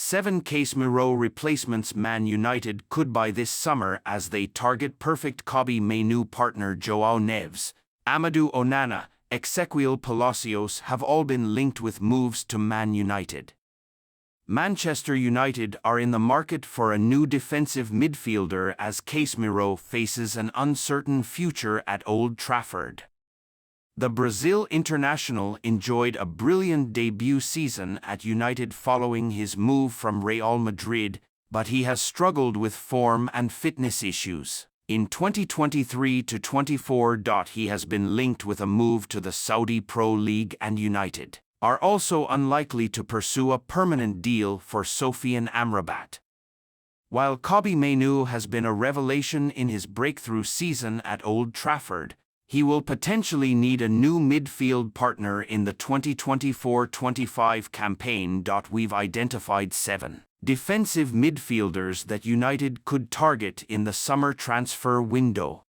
7 Casemiro replacements Man United could buy this summer as they target perfect Kobbie Mainoo partner João Neves, Amadou Onana, Ezequiel Palacios have all been linked with moves to Man United. Manchester United are in the market for a new defensive midfielder as Casemiro faces an uncertain future at Old Trafford. The Brazil international enjoyed a brilliant debut season at United following his move from Real Madrid, but he has struggled with form and fitness issues. In 2023-24, he has been linked with a move to the Saudi Pro League, and United are also unlikely to pursue a permanent deal for Sofiane Amrabat. While Kobbie Mainoo has been a revelation in his breakthrough season at Old Trafford, he will potentially need a new midfield partner in the 2024-25 campaign. We've identified 7 defensive midfielders that United could target in the summer transfer window.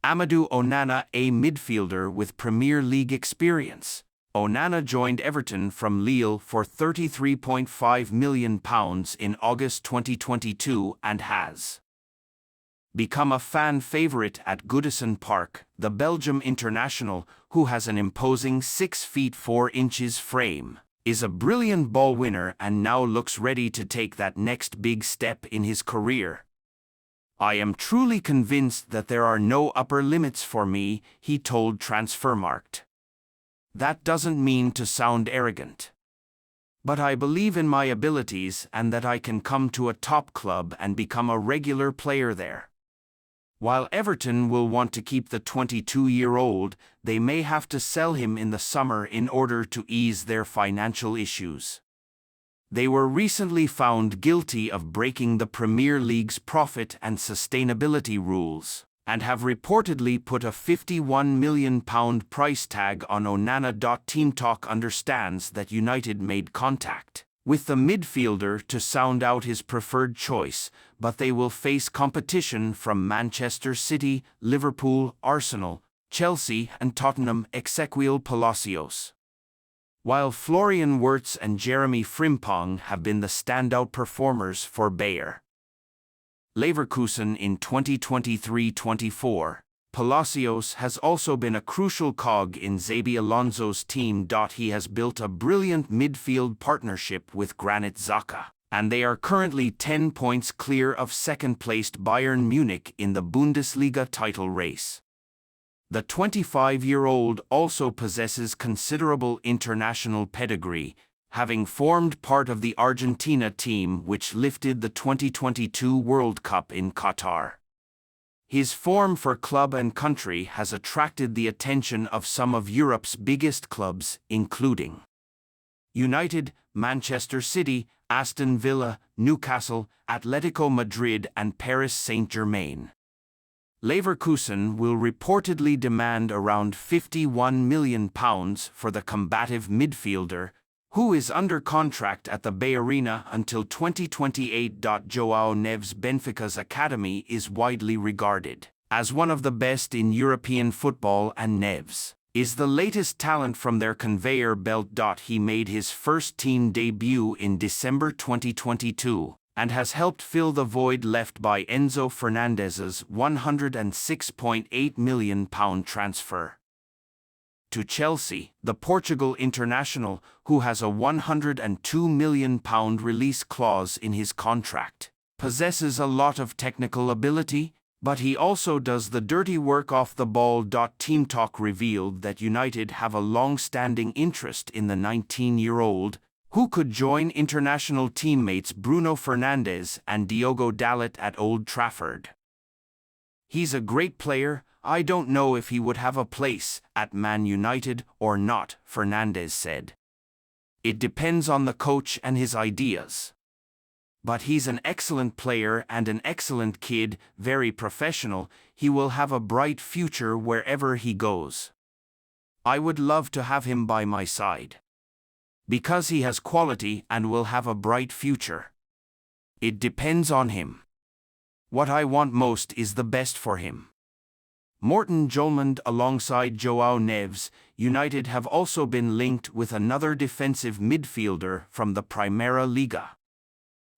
Amadou Onana, a midfielder with Premier League experience. Onana joined Everton from Lille for £33.5 million in August 2022 and has become a fan favourite at Goodison Park. The Belgium international, who has an imposing 6 feet 4 inches frame, is a brilliant ball winner and now looks ready to take that next big step in his career. "I am truly convinced that there are no upper limits for me," he told Transfermarkt. "That doesn't mean to sound arrogant. But I believe in my abilities and that I can come to a top club and become a regular player there." While Everton will want to keep the 22-year-old, they may have to sell him in the summer in order to ease their financial issues. They were recently found guilty of breaking the Premier League's profit and sustainability rules, and have reportedly put a £51 million price tag on Onana. Team Talk understands that United made contact with the midfielder to sound out his preferred choice, but they will face competition from Manchester City, Liverpool, Arsenal, Chelsea and Tottenham. Ezequiel Palacios. While Florian Wirtz and Jeremy Frimpong have been the standout performers for Bayer Leverkusen in 2023-24, Palacios has also been a crucial cog in Xabi Alonso's team. He has built a brilliant midfield partnership with Granit Xhaka, and they are currently 10 points clear of second-placed Bayern Munich in the Bundesliga title race. The 25-year-old also possesses considerable international pedigree, having formed part of the Argentina team which lifted the 2022 World Cup in Qatar. His form for club and country has attracted the attention of some of Europe's biggest clubs, including United, Manchester City, Aston Villa, Newcastle, Atletico Madrid and Paris Saint-Germain. Leverkusen will reportedly demand around £51 million for the combative midfielder, who is under contract at the Bay Arena until 2028. João Neves, Benfica's academy, is widely regarded as one of the best in European football, and Neves is the latest talent from their conveyor belt. He made his first team debut in December 2022 and has helped fill the void left by Enzo Fernandez's £106.8 million transfer to Chelsea. The Portugal international, who has a £102 million release clause in his contract, possesses a lot of technical ability, but he also does the dirty work off the ball. Team Talk revealed that United have a long-standing interest in the 19-year-old, who could join international teammates Bruno Fernandes and Diogo Dalot at Old Trafford. "He's a great player. I don't know if he would have a place at Man United or not," Fernandes said. "It depends on the coach and his ideas. But he's an excellent player and an excellent kid, very professional. He will have a bright future wherever he goes. I would love to have him by my side, because he has quality and will have a bright future. It depends on him. What I want most is the best for him." Morten Jolmand alongside João Neves. United have also been linked with another defensive midfielder from the Primera Liga.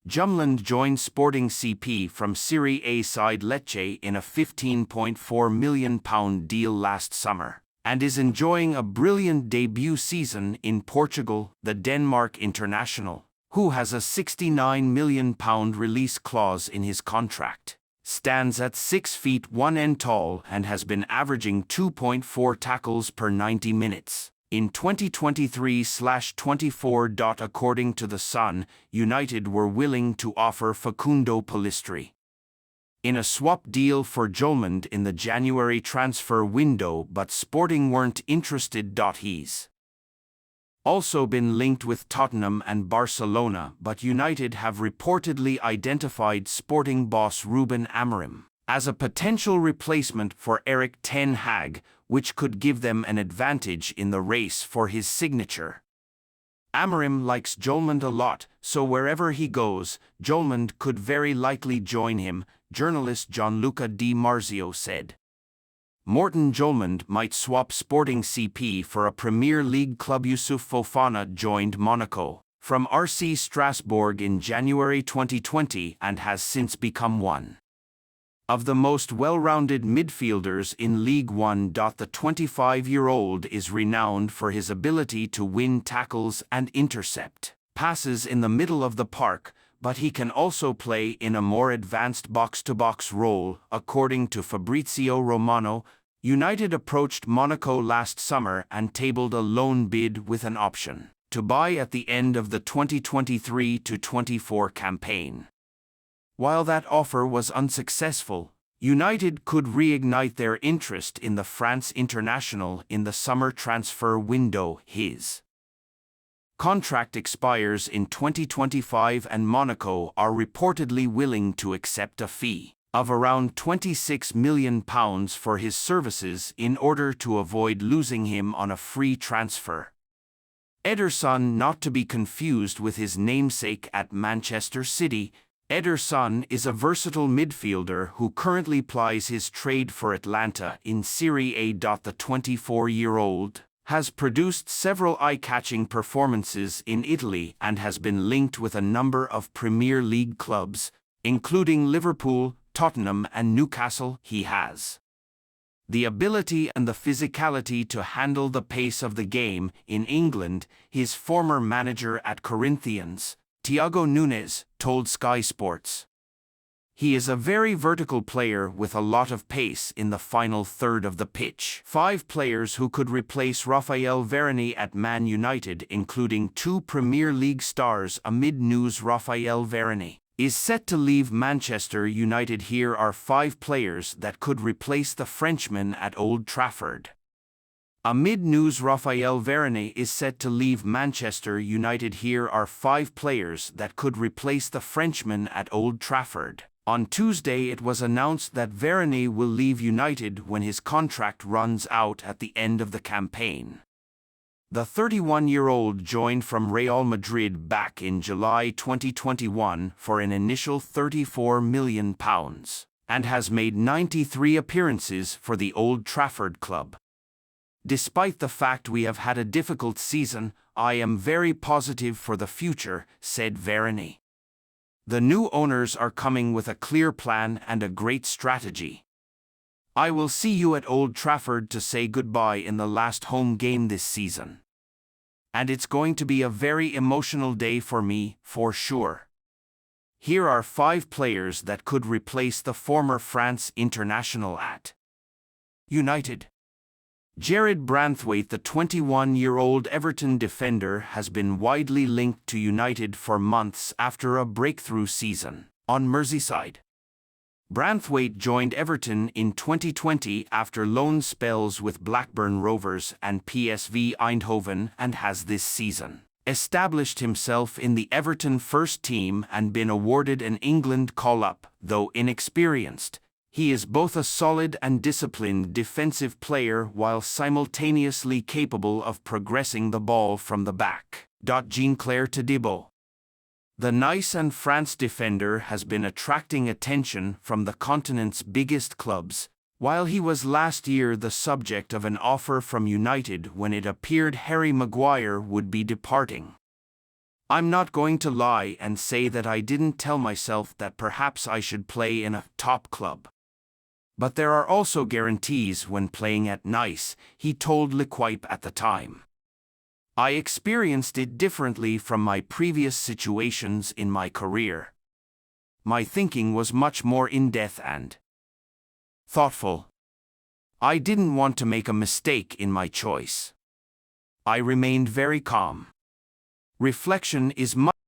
Jumeland joined Sporting CP from Serie A side Lecce in a £15.4 million deal last summer, and is enjoying a brilliant debut season in Portugal. The Denmark international, who has a £69 million release clause in his contract, stands at 6 feet 1 inch tall and has been averaging 2.4 tackles per 90 minutes. In 2023/24. According to The Sun, United were willing to offer Facundo Pellistri in a swap deal for Jumeland in the January transfer window, but Sporting weren't interested. He's also been linked with Tottenham and Barcelona, but United have reportedly identified Sporting boss Ruben Amorim as a potential replacement for Erik ten Hag, which could give them an advantage in the race for his signature. Amorim likes Jumeland a lot, so wherever he goes, Jumeland could very likely join him, journalist Gianluca Di Marzio said. Morten Jumeland might swap Sporting CP for a Premier League club. Youssouf Fofana joined Monaco from RC Strasbourg in January 2020 and has since become one of the most well-rounded midfielders in League One. The 25-year-old is renowned for his ability to win tackles and intercept passes in the middle of the park, but he can also play in a more advanced box-to-box role. According to Fabrizio Romano, United approached Monaco last summer and tabled a loan bid with an option to buy at the end of the 2023-24 campaign. While that offer was unsuccessful, United could reignite their interest in the France international in the summer transfer window. His contract expires in 2025 and Monaco are reportedly willing to accept a fee of around £26 million for his services in order to avoid losing him on a free transfer. Ederson, not to be confused with his namesake at Manchester City, Ederson is a versatile midfielder who currently plies his trade for Atalanta in Serie A. The 24-year-old has produced several eye-catching performances in Italy and has been linked with a number of Premier League clubs, including Liverpool, Tottenham and Newcastle. He has the ability and the physicality to handle the pace of the game. In England, his former manager at Corinthians, Thiago Nunes, told Sky Sports, "He is a very vertical player with a lot of pace in the final third of the pitch." 5 players who could replace Raphael Varane at Man United, including 2 Premier League stars. Amid news, Raphael Varane is set to leave Manchester United. Here are 5 players that could replace the Frenchman at Old Trafford. Amid news, Raphael Varane is set to leave Manchester United. Here are 5 players that could replace the Frenchman at Old Trafford. On Tuesday, it was announced that Varane will leave United when his contract runs out at the end of the campaign. The 31-year-old joined from Real Madrid back in July 2021 for an initial £34 million and has made 93 appearances for the Old Trafford club. "Despite the fact we have had a difficult season, I am very positive for the future," said Varane. "The new owners are coming with a clear plan and a great strategy. I will see you at Old Trafford to say goodbye in the last home game this season. And it's going to be a very emotional day for me, for sure." Here are 5 players that could replace the former France international at United. Jared Branthwaite. The 21-year-old Everton defender has been widely linked to United for months after a breakthrough season on Merseyside. Branthwaite joined Everton in 2020 after loan spells with Blackburn Rovers and PSV Eindhoven, and has this season established himself in the Everton first team and been awarded an England call-up. Though inexperienced, he is both a solid and disciplined defensive player while simultaneously capable of progressing the ball from the back. Jean-Claire Todibo. The Nice and France defender has been attracting attention from the continent's biggest clubs, while he was last year the subject of an offer from United when it appeared Harry Maguire would be departing. I'm not going to lie and say that I didn't tell myself that perhaps I should play in a top club. But there are also guarantees when playing at Nice, he told L'Equipe at the time. I experienced it differently from my previous situations in my career. My thinking was much more in-depth and thoughtful. I didn't want to make a mistake in my choice. I remained very calm. Reflection is much